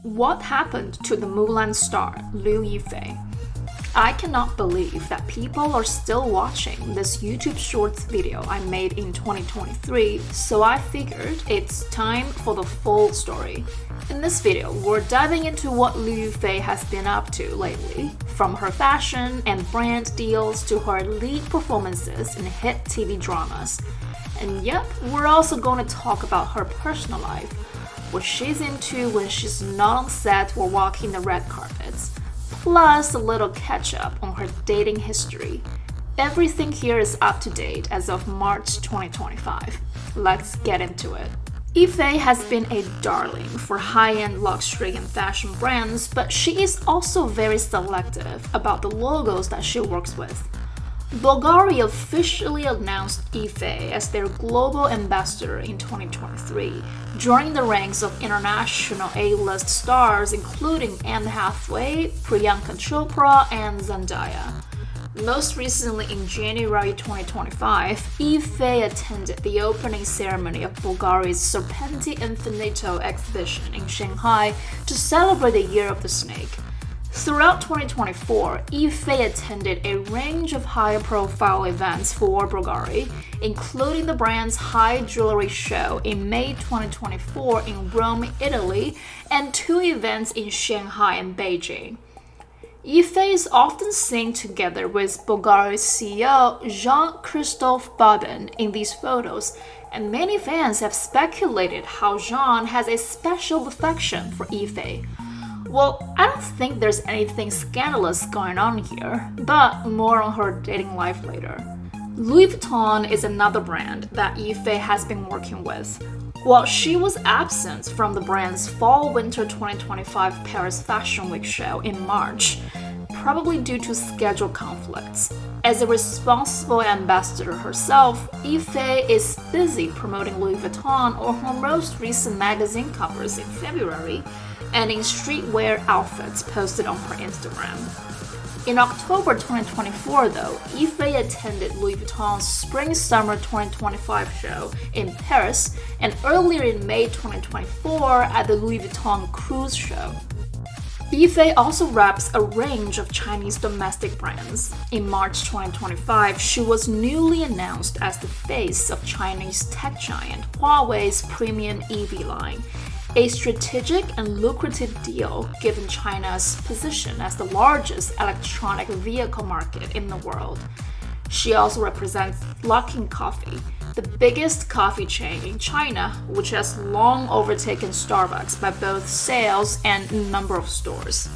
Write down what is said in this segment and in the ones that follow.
What happened to the Mulan star, Liu Yifei? I cannot believe that people are still watching this YouTube Shorts video I made in 2023, so I figured it's time for the full story. In this video, we're diving into what Liu Yifei has been up to lately, from her fashion and brand deals to her lead performances in hit TV dramas. And yep, we're also going to talk about her personal life, what she's into when she's not on set or walking the red carpets, plus a little catch-up on her dating history. Everything here is up to date as of March 2025. Let's get into it. Yifei has been a darling for high-end luxury and fashion brands, but she is also very selective about the logos that she works with. bvlgari officially announced Yifei as their global ambassador in 2023, joining the ranks of international A-list stars including Anne Hathaway, Priyanka Chopra, and Zendaya. Most recently in January 2025, Yifei attended the opening ceremony of bvlgari's Serpenti Infinito exhibition in Shanghai to celebrate the Year of the Snake. Throughout 2024, Yifei attended a range of high-profile events for bvlgari, including the brand's high jewelry show in May 2024 in Rome, Italy, and 2 events in Shanghai and Beijing. Yifei is often seen together with bvlgari's CEO Jean-Christophe Babin in these photos, and many fans have speculated how Jean has a special affection for Yifei. Well, I don't think there's anything scandalous going on here, but more on her dating life later. Louis Vuitton is another brand that Yifei has been working with. While she was absent from the brand's Fall/Winter 2025 Paris Fashion Week show in March, probably due to schedule conflicts. As a responsible ambassador herself, Yifei is busy promoting Louis Vuitton on her most recent magazine covers in February, and in streetwear outfits posted on her Instagram. In October 2024, though, Yifei attended Louis Vuitton's Spring/Summer 2025 show in Paris, and earlier in May 2024 at the Louis Vuitton Cruise Show. Yifei also reps a range of Chinese domestic brands. In March 2025, she was newly announced as the face of Chinese tech giant Huawei's premium EV line, a strategic and lucrative deal given China's position as the largest electronic vehicle market in the world. She also represents luckincoffee, the biggest coffee chain in China, which has long overtaken Starbucks by both sales and number of stores.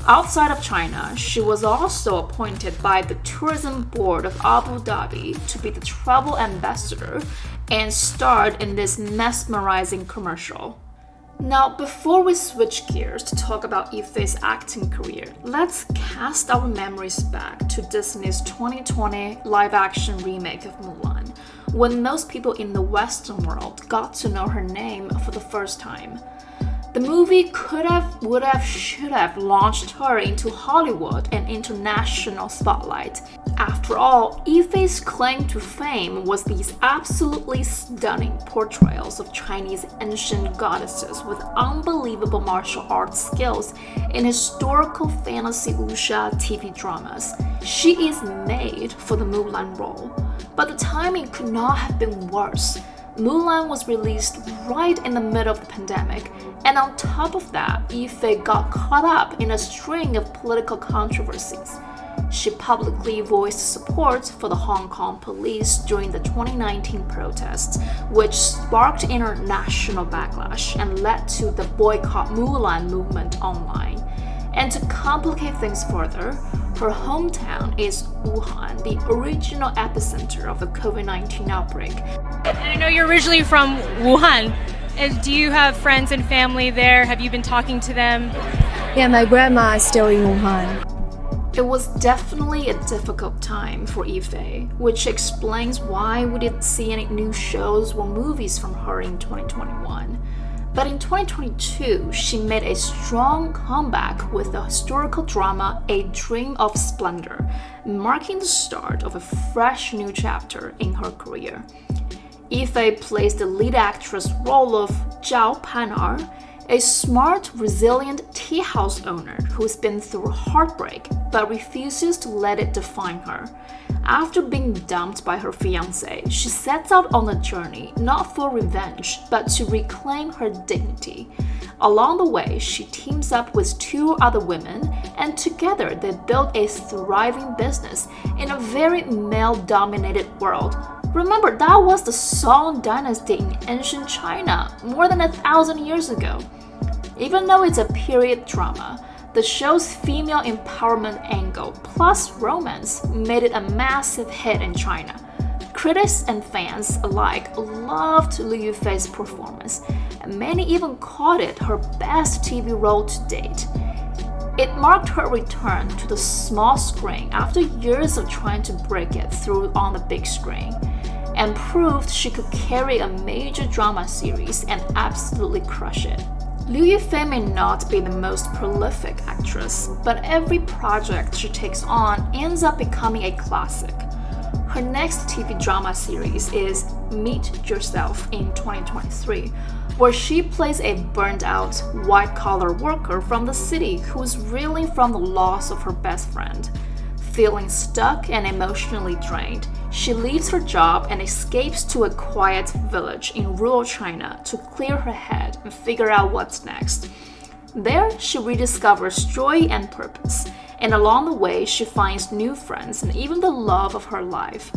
Outside of China, she was also appointed by the Tourism Board of Abu Dhabi to be the travel ambassador and starred in this mesmerizing commercial. Now, before we switch gears to talk about Yifei's acting career, let's cast our memories back to Disney's 2020 live-action remake of Mulan, when most people in the Western world got to know her name for the first time. The movie could have, would have, should have launched her into Hollywood and international spotlight. After all, Yifei's claim to fame was these absolutely stunning portrayals of Chinese ancient goddesses with unbelievable martial arts skills in historical fantasy wuxia TV dramas. She is made for the Mulan role, but the timing could not have been worse. Mulan was released right in the middle of the pandemic, and on top of that, Yifei got caught up in a string of political controversies. She publicly voiced support for the Hong Kong police during the 2019 protests, which sparked international backlash and led to the Boycott Mulan movement online. And to complicate things further, her hometown is Wuhan, the original epicenter of the COVID-19 outbreak. And I know you're originally from Wuhan. Do you have friends and family there? Have you been talking to them? Yeah, my grandma is still in Wuhan. It was definitely a difficult time for Yifei, which explains why we didn't see any new shows or movies from her in 2021. But in 2022, she made a strong comeback with the historical drama A Dream of Splendor, marking the start of a fresh new chapter in her career. Yifei plays the lead actress role of Zhao Panar, a smart, resilient tea house owner who's been through heartbreak but refuses to let it define her. After being dumped by her fiancé, she sets out on a journey not for revenge but to reclaim her dignity. Along the way, she teams up with 2 other women, and together they build a thriving business in a very male-dominated world. Remember, that was the Song dynasty in ancient China more than 1,000 years ago. Even though it's a period drama, the show's female empowerment angle plus romance made it a massive hit in China. Critics and fans alike loved Liu Yifei's performance, and many even called it her best TV role to date. It marked her return to the small screen after years of trying to break it through on the big screen, and proved she could carry a major drama series and absolutely crush it. Liu Yifei may not be the most prolific actress, but every project she takes on ends up becoming a classic. Her next TV drama series is Meet Yourself in 2023, where she plays a burned-out, white-collar worker from the city who's reeling from the loss of her best friend. Feeling stuck and emotionally drained, she leaves her job and escapes to a quiet village in rural China to clear her head and figure out what's next. There, she rediscovers joy and purpose, and along the way, she finds new friends and even the love of her life.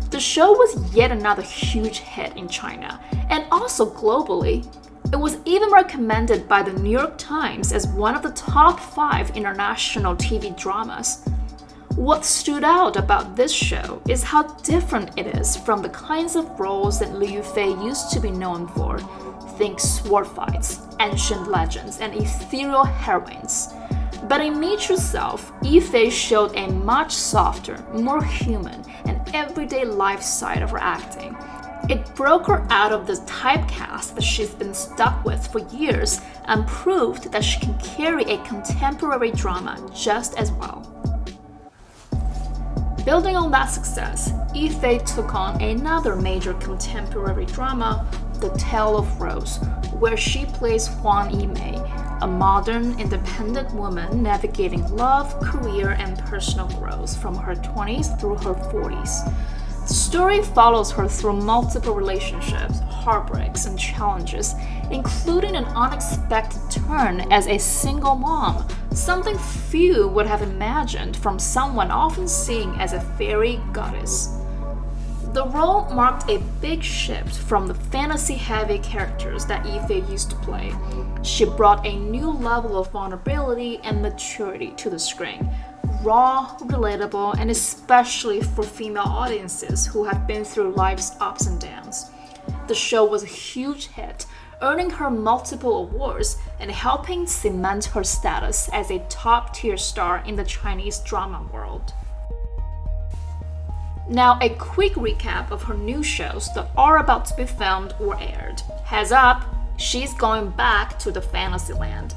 The show was yet another huge hit in China, and also globally. It was even recommended by the New York Times as one of the top 5 international TV dramas. What stood out about this show is how different it is from the kinds of roles that Liu Yifei used to be known for. Think sword fights, ancient legends, and ethereal heroines. But in Meet Yourself, Yifei showed a much softer, more human, and everyday life side of her acting. It broke her out of the typecast that she's been stuck with for years and proved that she can carry a contemporary drama just as well. Building on that success, Yifei took on another major contemporary drama, The Tale of Rose, where she plays Huang Yimei, a modern, independent woman navigating love, career, and personal growth from her 20s through her 40s. The story follows her through multiple relationships, heartbreaks, and challenges, including an unexpected turn as a single mom, something few would have imagined from someone often seen as a fairy goddess. The role marked a big shift from the fantasy-heavy characters that Yifei used to play. She brought a new level of vulnerability and maturity to the screen. Raw, relatable, and especially for female audiences who have been through life's ups and downs. The show was a huge hit, earning her multiple awards and helping cement her status as a top-tier star in the Chinese drama world. Now, a quick recap of her new shows that are about to be filmed or aired. Heads up, she's going back to the fantasy land.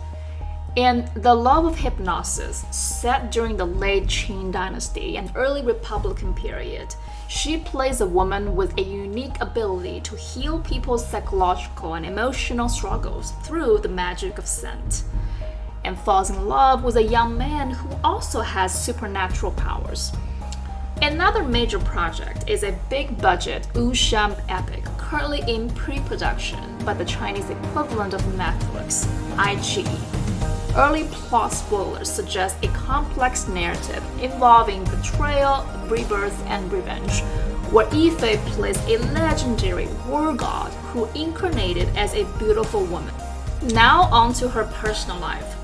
In The Love of Hypnosis, set during the late Qing dynasty and early Republican period, she plays a woman with a unique ability to heal people's psychological and emotional struggles through the magic of scent, and falls in love with a young man who also has supernatural powers. Another major project is a big-budget wuxia epic currently in pre-production by the Chinese equivalent of Netflix, iQIYI. Early plot spoilers suggest a complex narrative involving betrayal, rebirth, and revenge, where Yifei plays a legendary war god who incarnated as a beautiful woman. Now on to her personal life.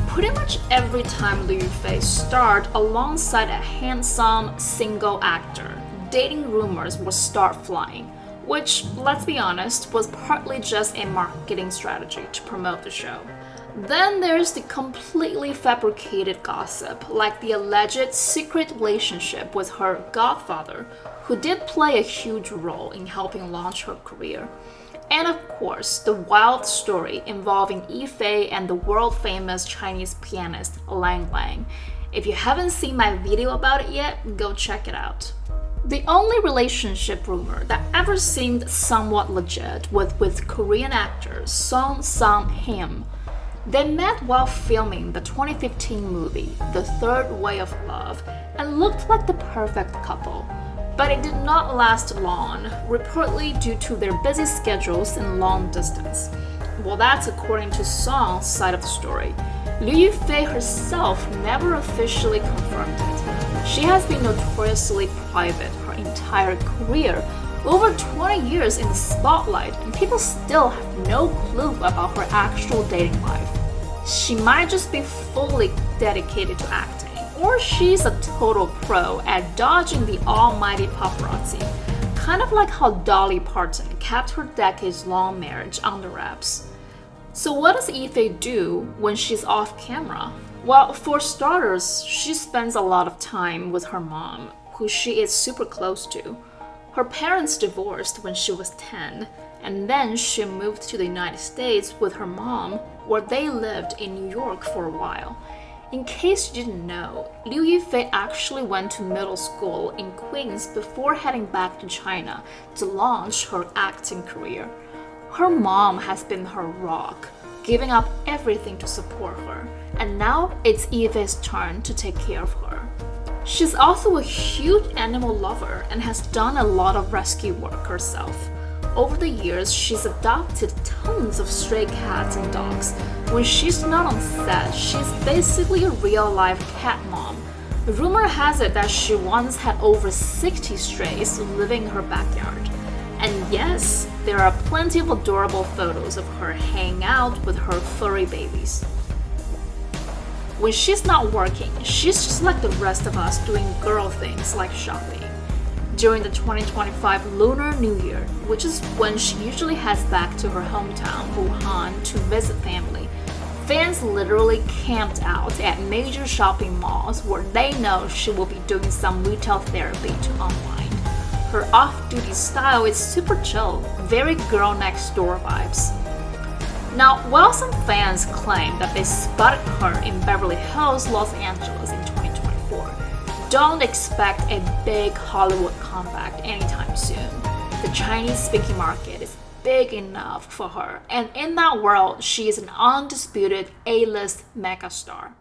Pretty much every time Liu Yifei starred alongside a handsome, single actor, dating rumors would start flying, which, let's be honest, was partly just a marketing strategy to promote the show. Then there's the completely fabricated gossip, like the alleged secret relationship with her godfather, who did play a huge role in helping launch her career. And of course, the wild story involving Yifei and the world-famous Chinese pianist Langlang. If you haven't seen my video about it yet, go check it out. The only relationship rumor that ever seemed somewhat legit was with Korean actor Songseungheon. They met while filming the 2015 movie The Third Way of Love and looked like the perfect couple. But it did not last long, reportedly due to their busy schedules and long distance. Well, that's according to Song's side of the story. Yifei herself never officially confirmed it. She has been notoriously private her entire career, over 20 years in the spotlight, and people still have no clue about her actual dating life. She might just be fully dedicated to acting, or she's a total pro at dodging the almighty paparazzi, kind of like how Dolly Parton kept her decades-long marriage under wraps. So what does Yifei do when she's off camera? Well, for starters, she spends a lot of time with her mom, who she is super close to. Her parents divorced when she was 10, and then she moved to the United States with her mom, where they lived in New York for a while. In case you didn't know, Liu Yifei actually went to middle school in Queens before heading back to China to launch her acting career. Her mom has been her rock, giving up everything to support her, and now it's Yifei's turn to take care of her. She's also a huge animal lover and has done a lot of rescue work herself. Over the years, she's adopted tons of stray cats and dogs. When she's not on set, she's basically a real-life cat mom. Rumor has it that she once had over 60 strays living in her backyard. And yes, there are plenty of adorable photos of her hanging out with her furry babies. When she's not working, she's just like the rest of us doing girl things like shopping. During the 2025 Lunar New Year, which is when she usually heads back to her hometown, Wuhan, to visit family, fans literally camped out at major shopping malls where they know she will be doing some retail therapy to unwind. Her off-duty style is super chill, very girl next door vibes. Now, while some fans claim that they spotted her in Beverly Hills, Los Angeles in 2024, don't expect a big Hollywood comeback anytime soon. The Chinese-speaking market is big enough for her, and in that world, she is an undisputed A-list megastar.